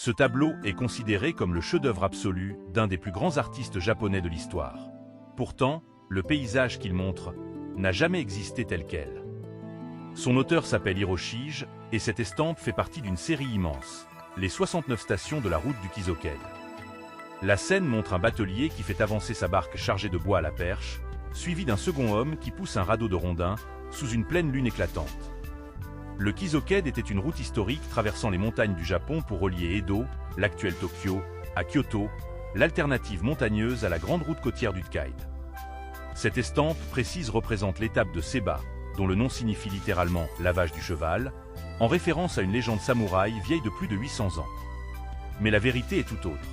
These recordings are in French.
Ce tableau est considéré comme le chef-d'œuvre absolu d'un des plus grands artistes japonais de l'histoire. Pourtant, le paysage qu'il montre n'a jamais existé tel quel. Son auteur s'appelle Hiroshige, et cette estampe fait partie d'une série immense, les 69 stations de la route du Kizoken. La scène montre un batelier qui fait avancer sa barque chargée de bois à la perche, suivi d'un second homme qui pousse un radeau de rondins sous une pleine lune éclatante. Le Kizoken était une route historique traversant les montagnes du Japon pour relier Edo, l'actuel Tokyo, à Kyoto, l'alternative montagneuse à la grande route côtière du Tokaido. Cette estampe précise représente l'étape de Seba, dont le nom signifie littéralement « lavage du cheval », en référence à une légende samouraï vieille de plus de 800 ans. Mais la vérité est tout autre.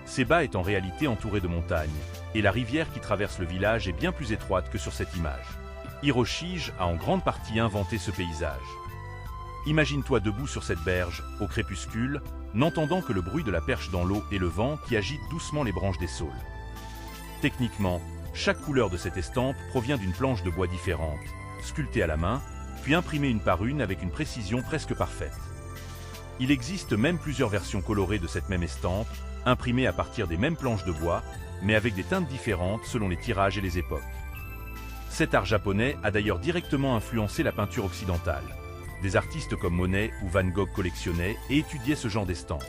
Seba est en réalité entouré de montagnes, et la rivière qui traverse le village est bien plus étroite que sur cette image. Hiroshige a en grande partie inventé ce paysage. Imagine-toi debout sur cette berge, au crépuscule, n'entendant que le bruit de la perche dans l'eau et le vent qui agite doucement les branches des saules. Techniquement, chaque couleur de cette estampe provient d'une planche de bois différente, sculptée à la main, puis imprimée une par une avec une précision presque parfaite. Il existe même plusieurs versions colorées de cette même estampe, imprimées à partir des mêmes planches de bois, mais avec des teintes différentes selon les tirages et les époques. Cet art japonais a d'ailleurs directement influencé la peinture occidentale. Des artistes comme Monet ou Van Gogh collectionnaient et étudiaient ce genre d'estampes.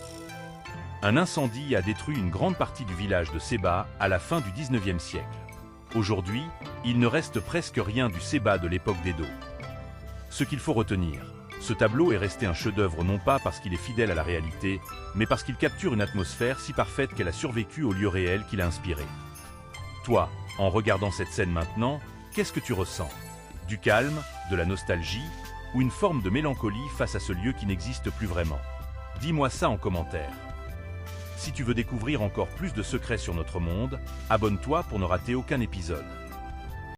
Un incendie a détruit une grande partie du village de Seba à la fin du 19e siècle. Aujourd'hui, il ne reste presque rien du Seba de l'époque d'Edo. Ce qu'il faut retenir, ce tableau est resté un chef-d'œuvre non pas parce qu'il est fidèle à la réalité, mais parce qu'il capture une atmosphère si parfaite qu'elle a survécu au lieu réel qui l'a inspiré. Toi, en regardant cette scène maintenant, qu'est-ce que tu ressens? Du calme, de la nostalgie, ou une forme de mélancolie face à ce lieu qui n'existe plus vraiment? Dis-moi ça en commentaire. Si tu veux découvrir encore plus de secrets sur notre monde, abonne-toi pour ne rater aucun épisode.